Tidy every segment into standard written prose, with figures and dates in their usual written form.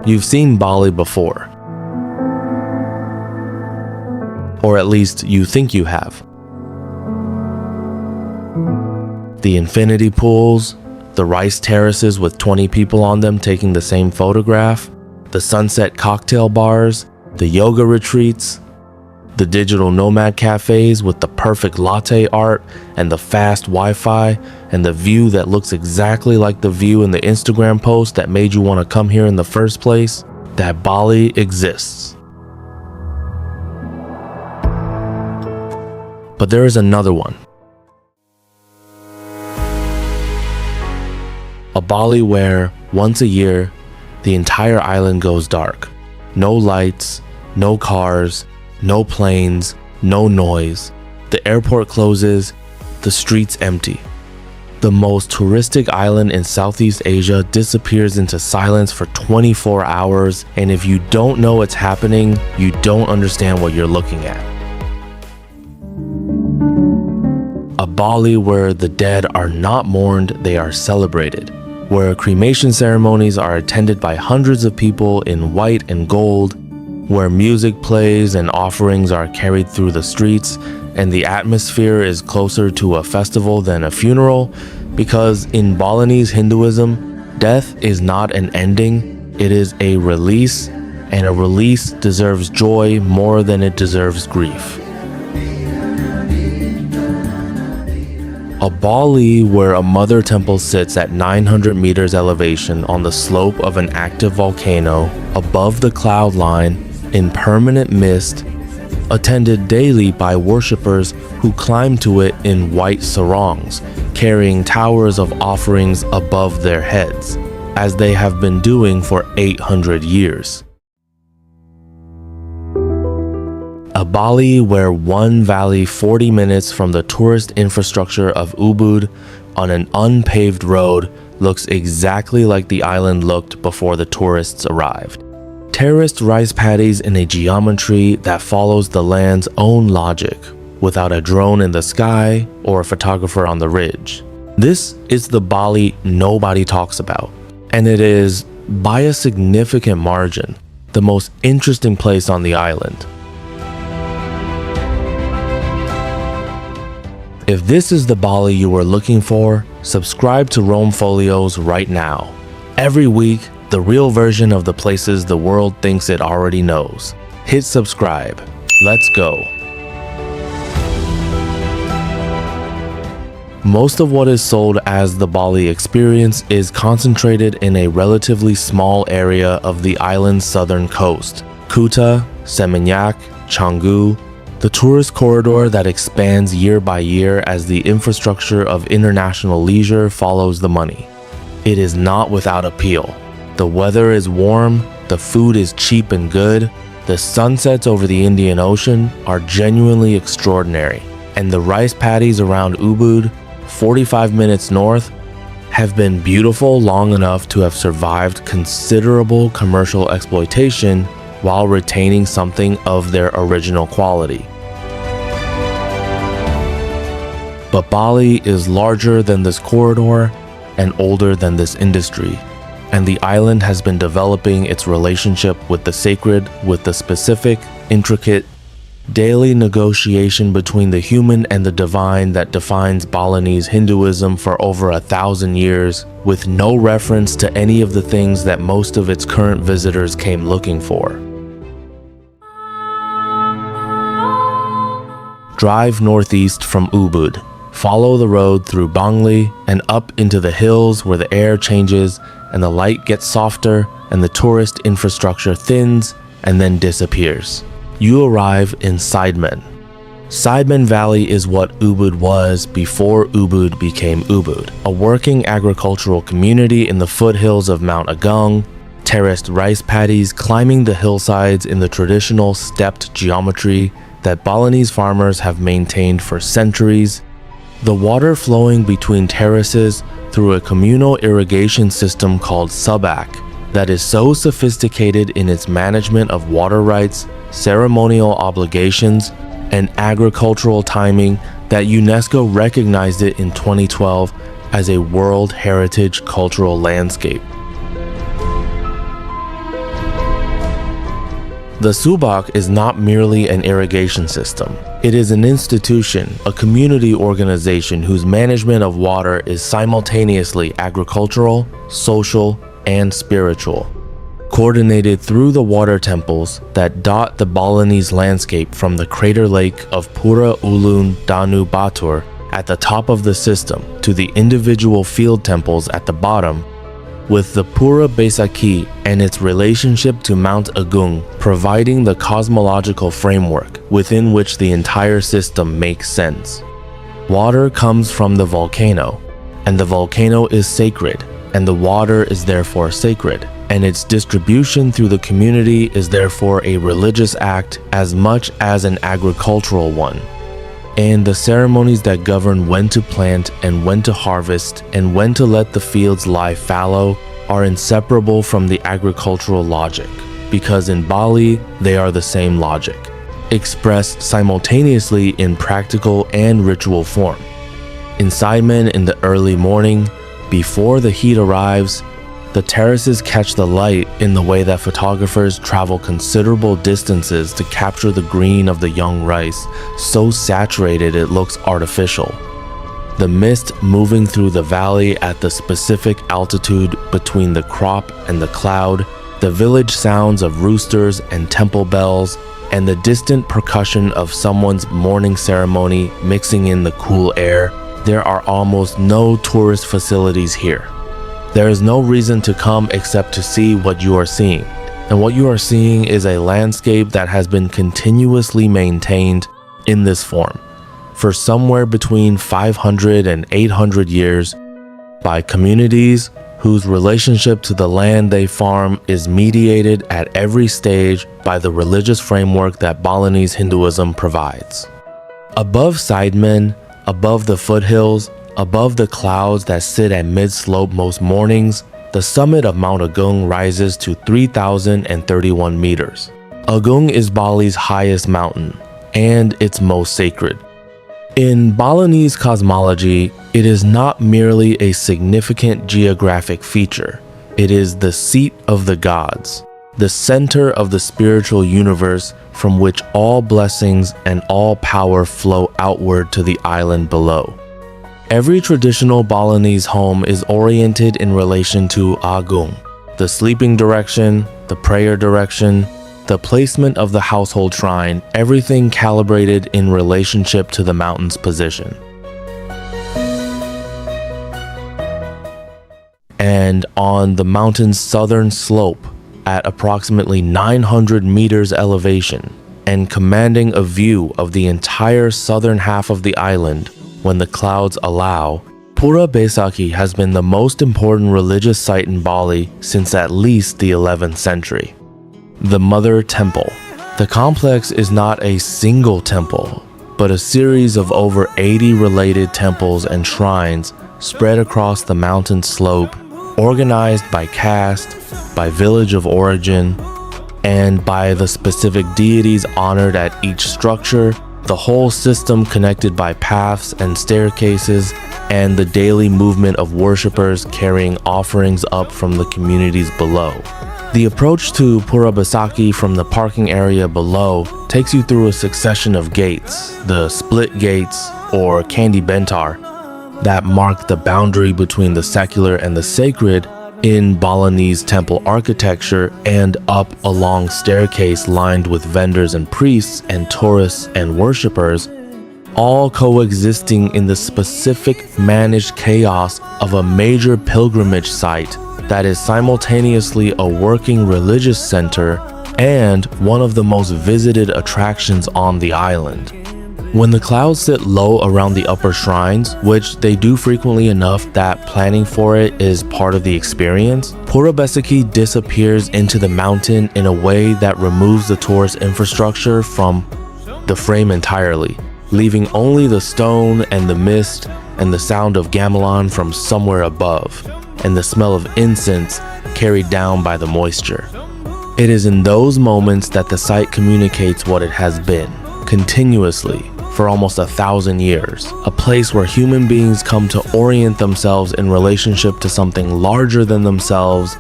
You've seen Bali before. Or at least you think you have. The infinity pools, the rice terraces with 20 people on them taking the same photograph, the sunset cocktail bars, the yoga retreats, the digital nomad cafes with the perfect latte art and the fast Wi-Fi and the view that looks exactly like the view in the Instagram post that made you want to come here in the first place, that Bali exists. But there is another one. A Bali where, once a year, the entire island goes dark. No lights, no cars, no planes, no noise. The airport closes, the streets empty. The most touristic island in Southeast Asia disappears into silence for 24 hours, and if you don't know it's happening, you don't understand what you're looking at. A Bali where the dead are not mourned, they are celebrated. Where cremation ceremonies are attended by hundreds of people in white and gold, where music plays and offerings are carried through the streets, and the atmosphere is closer to a festival than a funeral, because in Balinese Hinduism, death is not an ending, it is a release, and a release deserves joy more than it deserves grief. A Bali where a mother temple sits at 900 meters elevation on the slope of an active volcano above the cloud line in permanent mist, attended daily by worshippers who climb to it in white sarongs, carrying towers of offerings above their heads, as they have been doing for 800 years. A Bali where one valley 40 minutes from the tourist infrastructure of Ubud on an unpaved road looks exactly like the island looked before the tourists arrived. Terraced rice paddies in a geometry that follows the land's own logic, without a drone in the sky or a photographer on the ridge. This is the Bali nobody talks about, and it is, by a significant margin, the most interesting place on the island. If this is the Bali you were looking for, subscribe to Rome Folios right now. Every week, the real version of the places the world thinks it already knows. Hit subscribe. Let's go. Most of what is sold as the Bali experience is concentrated in a relatively small area of the island's southern coast. Kuta, Seminyak, Canggu, the tourist corridor that expands year by year as the infrastructure of international leisure follows the money. It is not without appeal. The weather is warm, the food is cheap and good, the sunsets over the Indian Ocean are genuinely extraordinary, and the rice paddies around Ubud, 45 minutes north, have been beautiful long enough to have survived considerable commercial exploitation while retaining something of their original quality. But Bali is larger than this corridor and older than this industry, and the island has been developing its relationship with the sacred with the specific, intricate, daily negotiation between the human and the divine that defines Balinese Hinduism for over 1,000 years, with no reference to any of the things that most of its current visitors came looking for. Drive northeast from Ubud. Follow the road through Bangli and up into the hills where the air changes and the light gets softer and the tourist infrastructure thins and then disappears. You arrive in Sidemen. Sidemen Valley is what Ubud was before Ubud became Ubud, a working agricultural community in the foothills of Mount Agung, terraced rice paddies climbing the hillsides in the traditional stepped geometry that Balinese farmers have maintained for centuries, the water flowing between terraces through a communal irrigation system called Subak that is so sophisticated in its management of water rights, ceremonial obligations, and agricultural timing that UNESCO recognized it in 2012 as a World Heritage Cultural Landscape. The subak is not merely an irrigation system. It is an institution, a community organization whose management of water is simultaneously agricultural, social, and spiritual, coordinated through the water temples that dot the Balinese landscape from the crater lake of Pura Ulun Danu Batur at the top of the system to the individual field temples at the bottom, with the Pura Besaki and its relationship to Mount Agung providing the cosmological framework within which the entire system makes sense. Water comes from the volcano, and the volcano is sacred, and the water is therefore sacred, and its distribution through the community is therefore a religious act as much as an agricultural one. And the ceremonies that govern when to plant and when to harvest and when to let the fields lie fallow are inseparable from the agricultural logic, because in Bali, they are the same logic, expressed simultaneously in practical and ritual form. In Sidemen in the early morning, before the heat arrives, the terraces catch the light in the way that photographers travel considerable distances to capture the green of the young rice, so saturated it looks artificial. The mist moving through the valley at the specific altitude between the crop and the cloud, the village sounds of roosters and temple bells, and the distant percussion of someone's morning ceremony mixing in the cool air, there are almost no tourist facilities here. There is no reason to come except to see what you are seeing. And what you are seeing is a landscape that has been continuously maintained in this form for somewhere between 500 and 800 years by communities whose relationship to the land they farm is mediated at every stage by the religious framework that Balinese Hinduism provides. Above Sidemen, above the foothills, above the clouds that sit at mid-slope most mornings, the summit of Mount Agung rises to 3,031 meters. Agung is Bali's highest mountain, and its most sacred. In Balinese cosmology, it is not merely a significant geographic feature. It is the seat of the gods, the center of the spiritual universe from which all blessings and all power flow outward to the island below. Every traditional Balinese home is oriented in relation to Agung, the sleeping direction, the prayer direction, the placement of the household shrine, everything calibrated in relationship to the mountain's position. And on the mountain's southern slope, at approximately 900 meters elevation, and commanding a view of the entire southern half of the island, when the clouds allow, Pura Besaki has been the most important religious site in Bali since at least the 11th century. The Mother Temple. The complex is not a single temple, but a series of over 80 related temples and shrines spread across the mountain slope, organized by caste, by village of origin, and by the specific deities honored at each structure, the whole system connected by paths and staircases, and the daily movement of worshippers carrying offerings up from the communities below. The approach to Pura Besaki from the parking area below takes you through a succession of gates, the split gates or Kandi Bentar, that mark the boundary between the secular and the sacred in Balinese temple architecture, and up a long staircase lined with vendors and priests and tourists and worshippers, all coexisting in the specific managed chaos of a major pilgrimage site that is simultaneously a working religious center and one of the most visited attractions on the island. When the clouds sit low around the upper shrines, which they do frequently enough that planning for it is part of the experience, Pura Besaki disappears into the mountain in a way that removes the tourist infrastructure from the frame entirely, leaving only the stone and the mist and the sound of gamelan from somewhere above, and the smell of incense carried down by the moisture. It is in those moments that the site communicates what it has been, continuously, for almost 1,000 years, a place where human beings come to orient themselves in relationship to something larger than themselves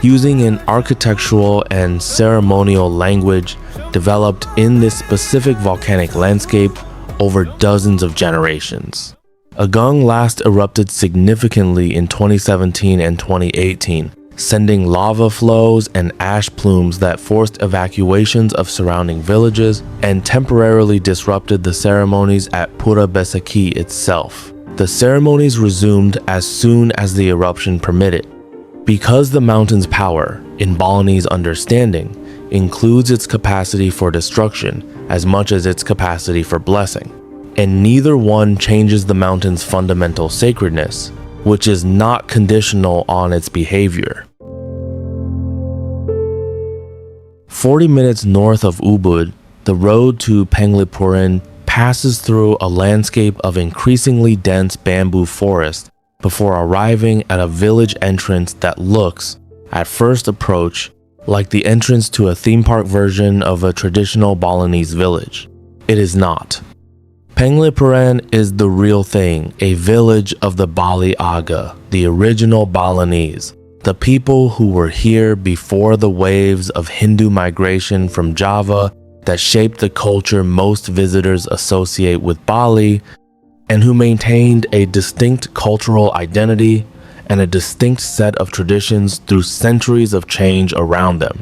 using an architectural and ceremonial language developed in this specific volcanic landscape over dozens of generations. Agung last erupted significantly in 2017 and 2018, sending lava flows and ash plumes that forced evacuations of surrounding villages and temporarily disrupted the ceremonies at Pura Besaki itself. The ceremonies resumed as soon as the eruption permitted. Because the mountain's power, in Balinese understanding, includes its capacity for destruction as much as its capacity for blessing, and neither one changes the mountain's fundamental sacredness, which is not conditional on its behavior. 40 minutes north of Ubud, the road to Penglipuran passes through a landscape of increasingly dense bamboo forest before arriving at a village entrance that looks, at first approach, like the entrance to a theme park version of a traditional Balinese village. It is not. Penglipuran is the real thing, a village of the Bali Aga, the original Balinese, the people who were here before the waves of Hindu migration from Java that shaped the culture most visitors associate with Bali, and who maintained a distinct cultural identity and a distinct set of traditions through centuries of change around them.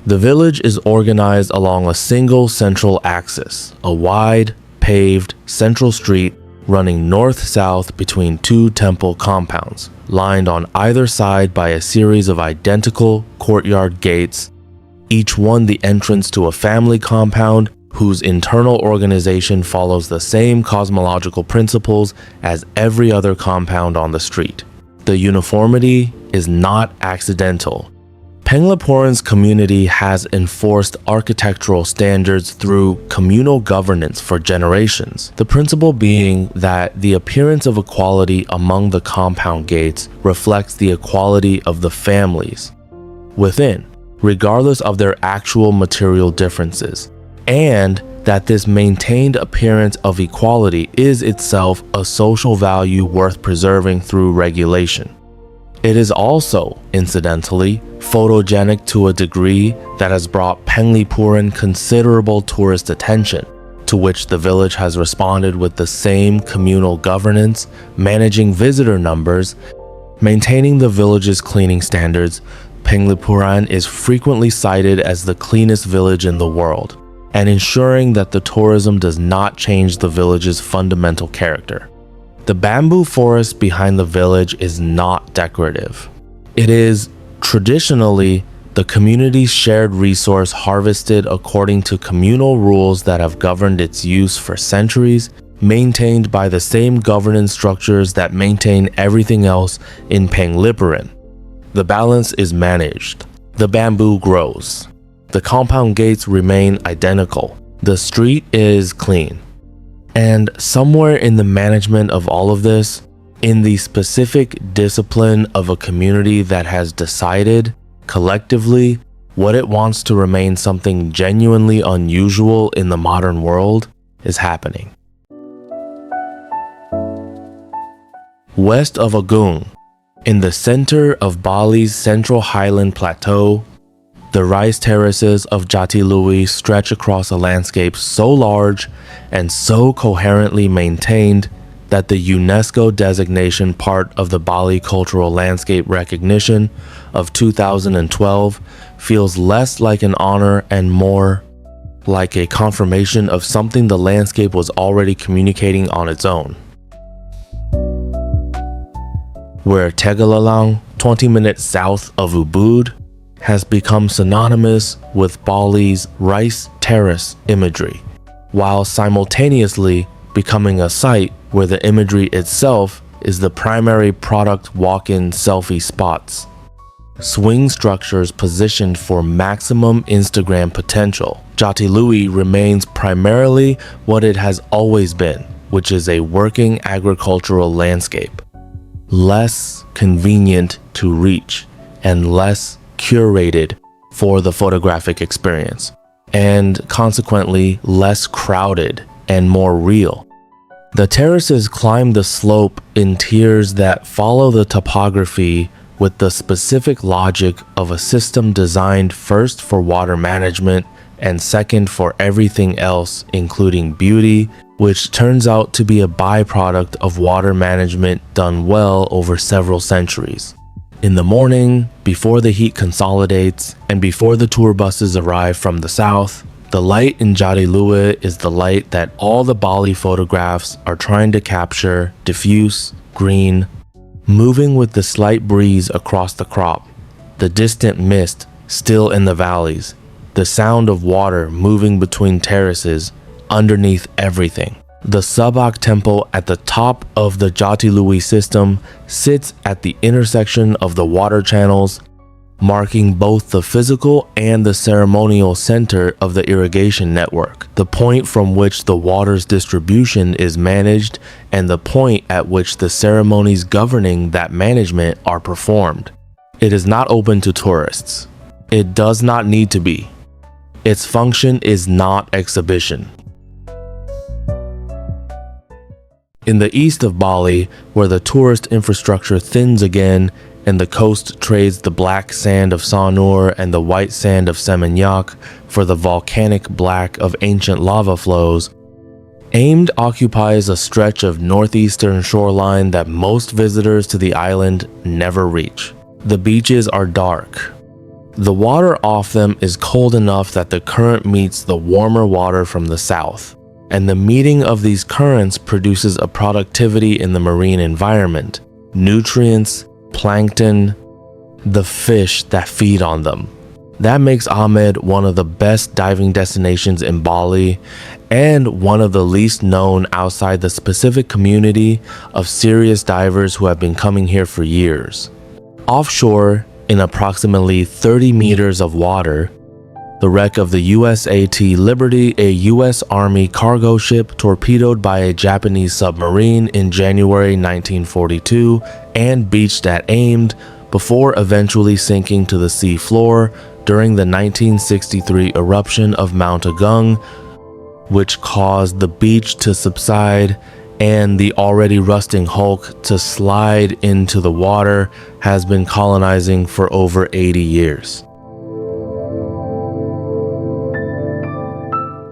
The village is organized along a single central axis, a wide, paved central street running north-south between two temple compounds, lined on either side by a series of identical courtyard gates, each one the entrance to a family compound whose internal organization follows the same cosmological principles as every other compound on the street. The uniformity is not accidental. Penglipuran's community has enforced architectural standards through communal governance for generations, the principle being that the appearance of equality among the compound gates reflects the equality of the families within, regardless of their actual material differences, and that this maintained appearance of equality is itself a social value worth preserving through regulation. It is also, incidentally, photogenic to a degree that has brought Penglipuran considerable tourist attention, to which the village has responded with the same communal governance, managing visitor numbers, maintaining the village's cleaning standards. Penglipuran is frequently cited as the cleanest village in the world, and ensuring that the tourism does not change the village's fundamental character. The bamboo forest behind the village is not decorative. It is, traditionally, the community's shared resource harvested according to communal rules that have governed its use for centuries, maintained by the same governance structures that maintain everything else in Penglipuran. The balance is managed. The bamboo grows. The compound gates remain identical. The street is clean. And somewhere in the management of all of this, in the specific discipline of a community that has decided, collectively, what it wants to remain something genuinely unusual in the modern world, is happening. West of Agung, in the center of Bali's Central Highland Plateau, the rice terraces of Jatiluwih stretch across a landscape so large and so coherently maintained that the UNESCO designation part of the Bali Cultural Landscape Recognition of 2012 feels less like an honor and more like a confirmation of something the landscape was already communicating on its own. Where Tegalalang, 20 minutes south of Ubud, has become synonymous with Bali's rice terrace imagery, while simultaneously becoming a site where the imagery itself is the primary product walk-in selfie spots. Swing structures positioned for maximum Instagram potential, Jatiluwih remains primarily what it has always been, which is a working agricultural landscape. Less convenient to reach and less curated for the photographic experience, and consequently less crowded and more real. The terraces climb the slope in tiers that follow the topography with the specific logic of a system designed first for water management and second for everything else, including beauty, which turns out to be a byproduct of water management done well over several centuries. In the morning, before the heat consolidates, and before the tour buses arrive from the south, the light in Jatiluwe is the light that all the Bali photographs are trying to capture, diffuse, green, moving with the slight breeze across the crop, the distant mist still in the valleys, the sound of water moving between terraces, underneath everything. The Sabak temple at the top of the Jatiluwe system sits at the intersection of the water channels, marking both the physical and the ceremonial center of the irrigation network, the point from which the water's distribution is managed and the point at which the ceremonies governing that management are performed. It is not open to tourists. It does not need to be. Its function is not exhibition. In the east of Bali, where the tourist infrastructure thins again and the coast trades the black sand of Sanur and the white sand of Seminyak for the volcanic black of ancient lava flows, Aimed occupies a stretch of northeastern shoreline that most visitors to the island never reach. The beaches are dark. The water off them is cold enough that the current meets the warmer water from the south, and the meeting of these currents produces a productivity in the marine environment, nutrients, plankton, the fish that feed on them. That makes Ahmed one of the best diving destinations in Bali and one of the least known outside the specific community of serious divers who have been coming here for years. Offshore, in approximately 30 meters of water, the wreck of the USAT Liberty, a U.S. Army cargo ship torpedoed by a Japanese submarine in January 1942 and beached at Aimed before eventually sinking to the sea floor during the 1963 eruption of Mount Agung, which caused the beach to subside and the already rusting hulk to slide into the water, has been colonizing for over 80 years.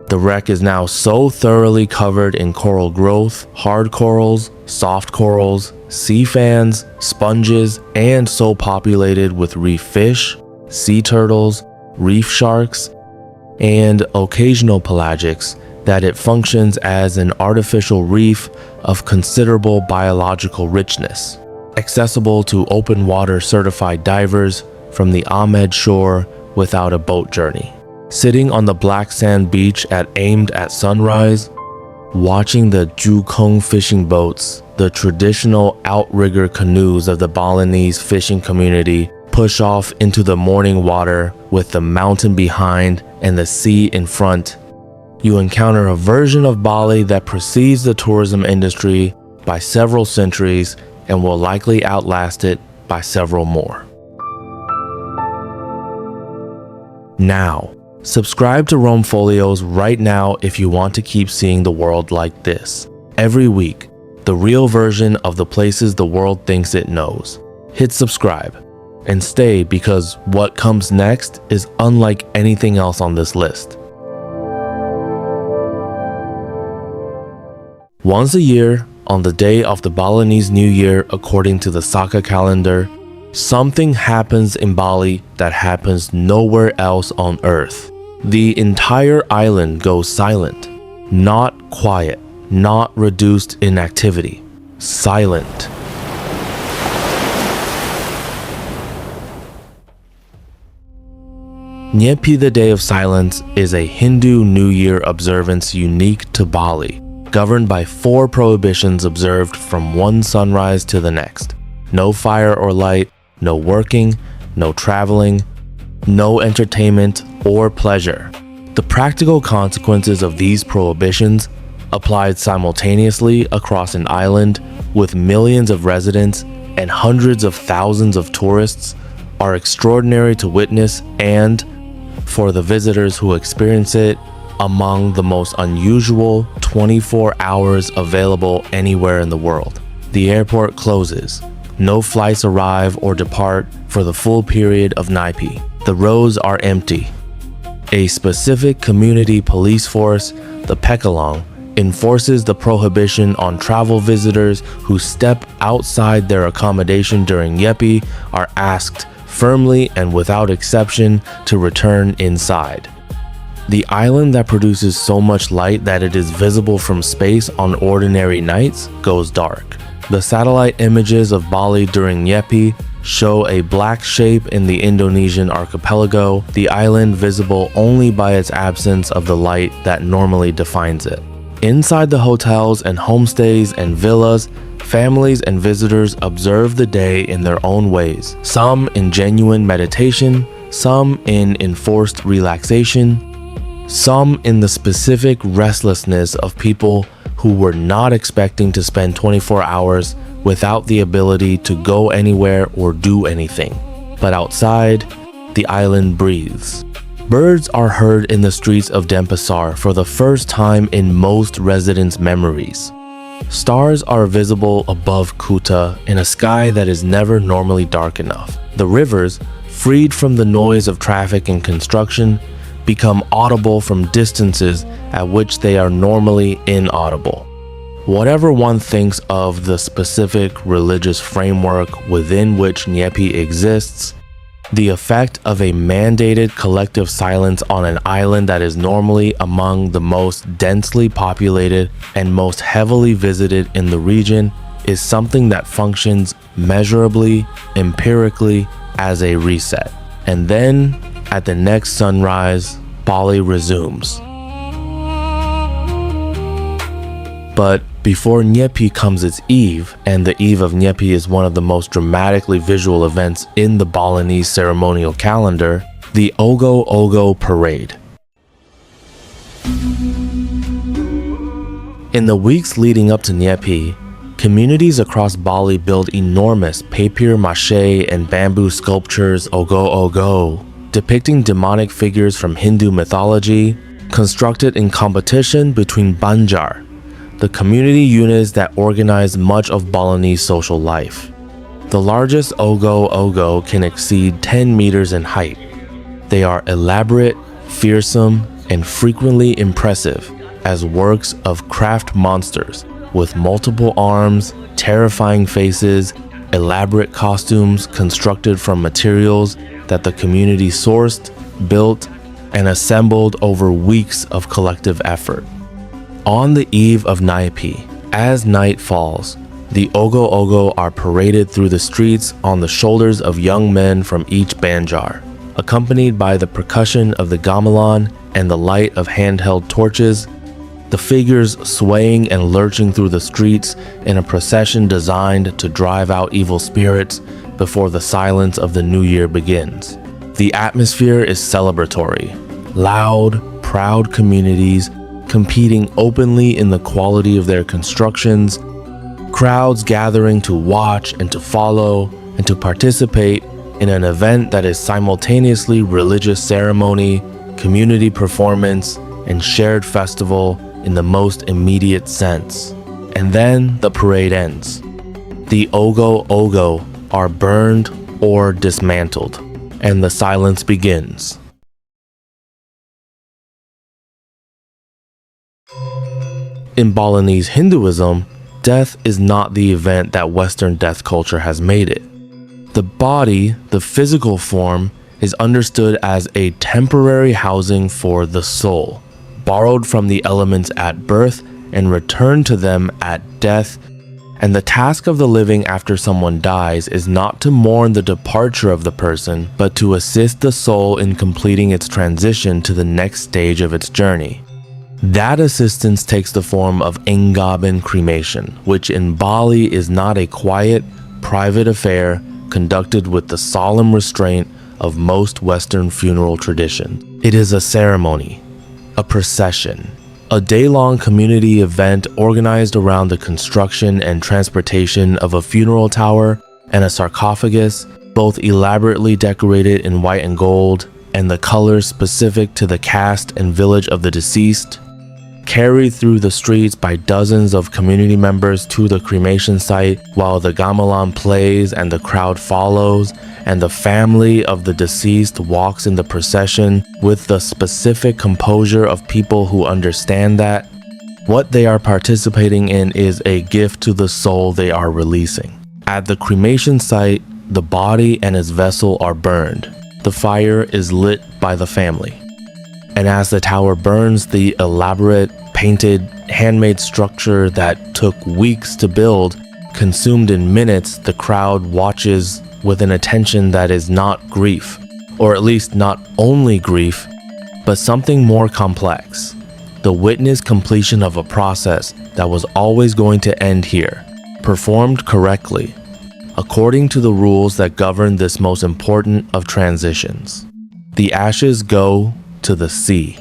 The wreck is now so thoroughly covered in coral growth, hard corals, soft corals, sea fans, sponges, and so populated with reef fish, sea turtles, reef sharks, and occasional pelagics that it functions as an artificial reef of considerable biological richness, accessible to open water certified divers from the Ahmed shore without a boat journey. Sitting on the black sand beach Aimed at sunrise, watching the Jukong fishing boats, the traditional outrigger canoes of the Balinese fishing community, push off into the morning water with the mountain behind and the sea in front, you encounter a version of Bali that precedes the tourism industry by several centuries and will likely outlast it by several more. Now, subscribe to Rome Folios right now if you want to keep seeing the world like this. Every week, the real version of the places the world thinks it knows. Hit subscribe and stay, because what comes next is unlike anything else on this list. Once a year, on the day of the Balinese New Year according to the Saka calendar, something happens in Bali that happens nowhere else on Earth. The entire island goes silent. Not quiet, not reduced in activity. Silent. Nyepi, the Day of Silence, is a Hindu New Year observance unique to Bali, governed by 4 prohibitions observed from one sunrise to the next. No fire or light, no working, no traveling, no entertainment or pleasure. The practical consequences of these prohibitions, applied simultaneously across an island with millions of residents and hundreds of thousands of tourists, are extraordinary to witness and, for the visitors who experience it, among the most unusual 24 hours available anywhere in the world. The airport closes. No flights arrive or depart for the full period of Naipi. The roads are empty. A specific community police force, the Pekalong, enforces the prohibition on travel visitors who step outside their accommodation during Nyepi are asked firmly and without exception to return inside. The island that produces so much light that it is visible from space on ordinary nights goes dark. The satellite images of Bali during Nyepi show a black shape in the Indonesian archipelago, the island visible only by its absence of the light that normally defines it. Inside the hotels and homestays and villas, families and visitors observe the day in their own ways, some in genuine meditation, some in enforced relaxation, some in the specific restlessness of people who were not expecting to spend 24 hours without the ability to go anywhere or do anything. But outside, the island breathes. Birds are heard in the streets of Denpasar for the first time in most residents' memories. Stars are visible above Kuta in a sky that is never normally dark enough. The rivers, freed from the noise of traffic and construction, become audible from distances at which they are normally inaudible. Whatever one thinks of the specific religious framework within which Nyepi exists, the effect of a mandated collective silence on an island that is normally among the most densely populated and most heavily visited in the region is something that functions measurably, empirically as a reset. And then, at the next sunrise, Bali resumes. But before Nyepi comes its eve, and the eve of Nyepi is one of the most dramatically visual events in the Balinese ceremonial calendar, the Ogo Ogo Parade. In the weeks leading up to Nyepi, communities across Bali build enormous papier-mâché and bamboo sculptures Ogo Ogo, depicting demonic figures from Hindu mythology, constructed in competition between Banjar, the community units that organize much of Balinese social life. The largest Ogo Ogo can exceed 10 meters in height. They are elaborate, fearsome, and frequently impressive as works of craft monsters with multiple arms, terrifying faces, elaborate costumes constructed from materials that the community sourced, built, and assembled over weeks of collective effort. On the eve of Nyepi, as night falls, the Ogo Ogo are paraded through the streets on the shoulders of young men from each Banjar, accompanied by the percussion of the gamelan and the light of handheld torches, the figures swaying and lurching through the streets in a procession designed to drive out evil spirits before the silence of the new year begins. The atmosphere is celebratory. Loud, proud communities competing openly in the quality of their constructions, crowds gathering to watch and to follow and to participate in an event that is simultaneously religious ceremony, community performance, and shared festival in the most immediate sense. And then the parade ends. The Ogo Ogo are burned or dismantled, and the silence begins. In Balinese Hinduism, death is not the event that Western death culture has made it. The body, the physical form, is understood as a temporary housing for the soul, borrowed from the elements at birth and returned to them at death. And the task of the living after someone dies is not to mourn the departure of the person, but to assist the soul in completing its transition to the next stage of its journey. That assistance takes the form of Engaban cremation, which in Bali is not a quiet, private affair conducted with the solemn restraint of most Western funeral traditions. It is a ceremony, a procession, a day-long community event organized around the construction and transportation of a funeral tower and a sarcophagus, both elaborately decorated in white and gold, and the colors specific to the caste and village of the deceased. carried through the streets by dozens of community members to the cremation site while the gamelan plays and the crowd follows, and the family of the deceased walks in the procession with the specific composure of people who understand that what they are participating in is a gift to the soul they are releasing. At the cremation site, the body and its vessel are burned. The fire is lit by the family. And as the tower burns, the elaborate, painted, handmade structure that took weeks to build, consumed in minutes, the crowd watches with an attention that is not grief, or at least not only grief, but something more complex. The witness completion of a process that was always going to end here, performed correctly, according to the rules that govern this most important of transitions. The ashes go to the sea.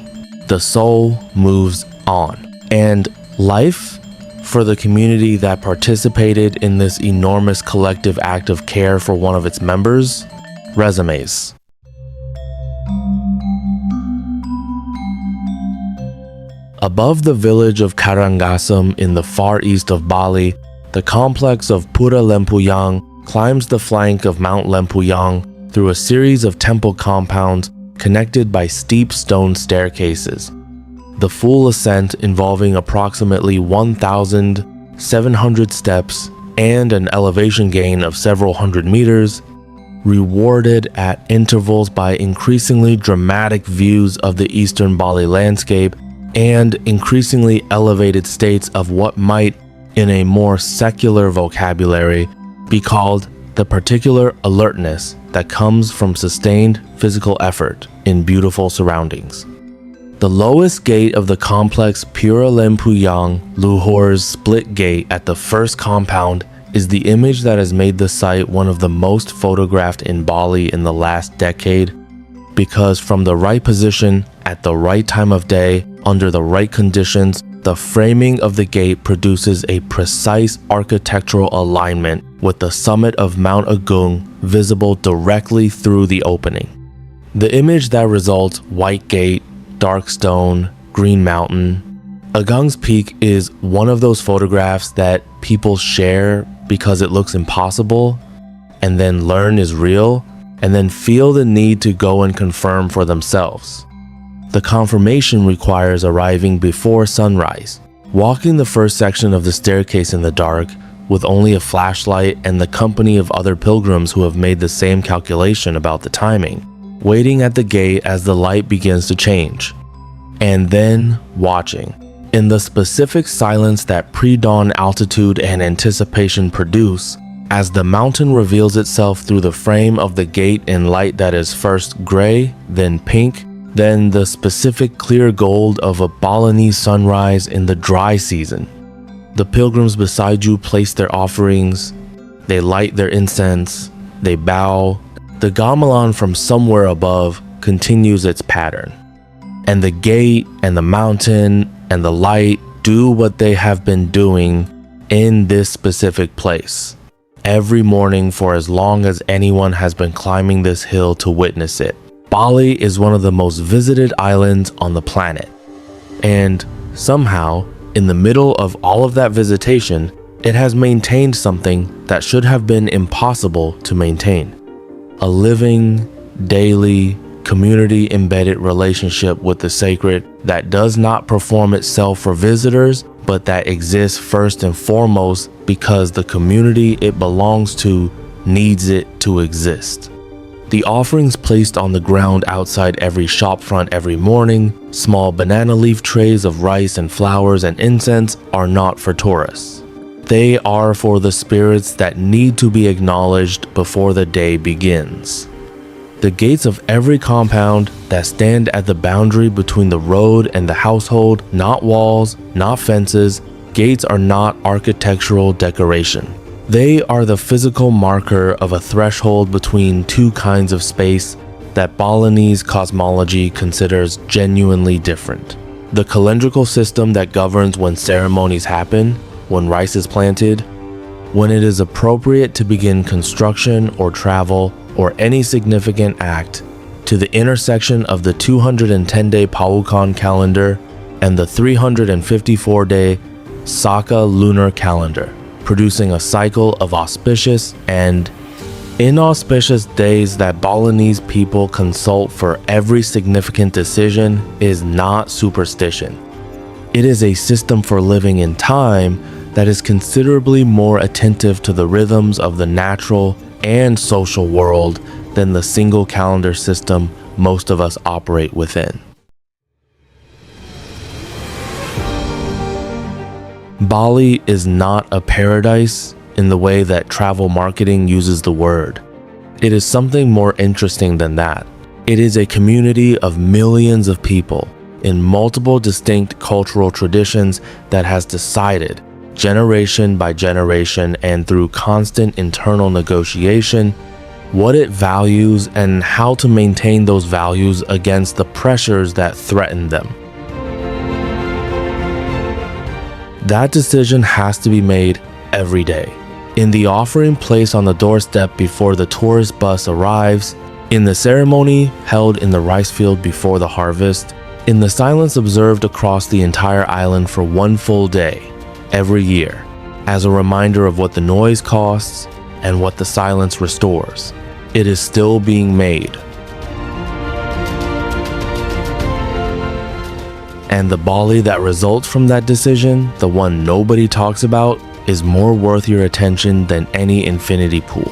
The soul moves on. And life, for the community that participated in this enormous collective act of care for one of its members, resumes. Above the village of Karangasem in the far east of Bali, the complex of Pura Lempuyang climbs the flank of Mount Lempuyang through a series of temple compounds connected by steep stone staircases. The full ascent, involving approximately 1,700 steps and an elevation gain of several hundred meters, rewarded at intervals by increasingly dramatic views of the eastern Bali landscape and increasingly elevated states of what might, in a more secular vocabulary, be called the particular alertness that comes from sustained physical effort in beautiful surroundings. The lowest gate of the complex Pura Lempuyang Luhur's split gate at the first compound is the image that has made the site one of the most photographed in Bali in the last decade, because from the right position, at the right time of day, under the right conditions, the framing of the gate produces a precise architectural alignment with the summit of Mount Agung visible directly through the opening. The image that results, white gate, dark stone, green mountain. Agung's peak is one of those photographs that people share because it looks impossible, and then learn is real, and then feel the need to go and confirm for themselves. The confirmation requires arriving before sunrise, walking the first section of the staircase in the dark with only a flashlight and the company of other pilgrims who have made the same calculation about the timing, waiting at the gate as the light begins to change, and then watching, in the specific silence that pre-dawn altitude and anticipation produce, as the mountain reveals itself through the frame of the gate in light that is first gray, then pink, then the specific clear gold of a Balinese sunrise in the dry season. The pilgrims beside you place their offerings, they light their incense, they bow. The gamelan from somewhere above continues its pattern. And the gate and the mountain and the light do what they have been doing in this specific place every morning for as long as anyone has been climbing this hill to witness it. Bali is one of the most visited islands on the planet. And somehow, in the middle of all of that visitation, it has maintained something that should have been impossible to maintain. A living, daily, community-embedded relationship with the sacred that does not perform itself for visitors, but that exists first and foremost because the community it belongs to needs it to exist. The offerings placed on the ground outside every shopfront every morning, small banana leaf trays of rice and flowers and incense, are not for tourists. They are for the spirits that need to be acknowledged before the day begins. The gates of every compound that stand at the boundary between the road and the household, not walls, not fences, gates are not architectural decoration. They are the physical marker of a threshold between two kinds of space that Balinese cosmology considers genuinely different. The calendrical system that governs when ceremonies happen, when rice is planted, when it is appropriate to begin construction or travel or any significant act, to the intersection of the 210-day Paukan calendar and the 354-day Saka lunar calendar, producing a cycle of auspicious and inauspicious days that Balinese people consult for every significant decision is not superstition. It is a system for living in time that is considerably more attentive to the rhythms of the natural and social world than the single calendar system most of us operate within. Bali is not a paradise in the way that travel marketing uses the word. It is something more interesting than that. It is a community of millions of people in multiple distinct cultural traditions that has decided, generation by generation and through constant internal negotiation, what it values and how to maintain those values against the pressures that threaten them. That decision has to be made every day. In the offering placed on the doorstep before the tourist bus arrives, in the ceremony held in the rice field before the harvest, in the silence observed across the entire island for one full day, every year, as a reminder of what the noise costs and what the silence restores. It is still being made. And the Bali that results from that decision, the one nobody talks about, is more worth your attention than any infinity pool.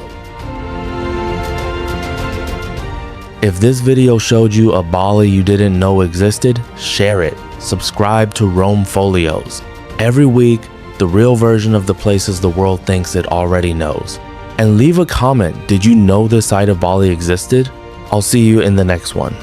If this video showed you a Bali you didn't know existed, share it. Subscribe to Rome Folios. Every week, the real version of the places the world thinks it already knows. And leave a comment, did you know this side of Bali existed? I'll see you in the next one.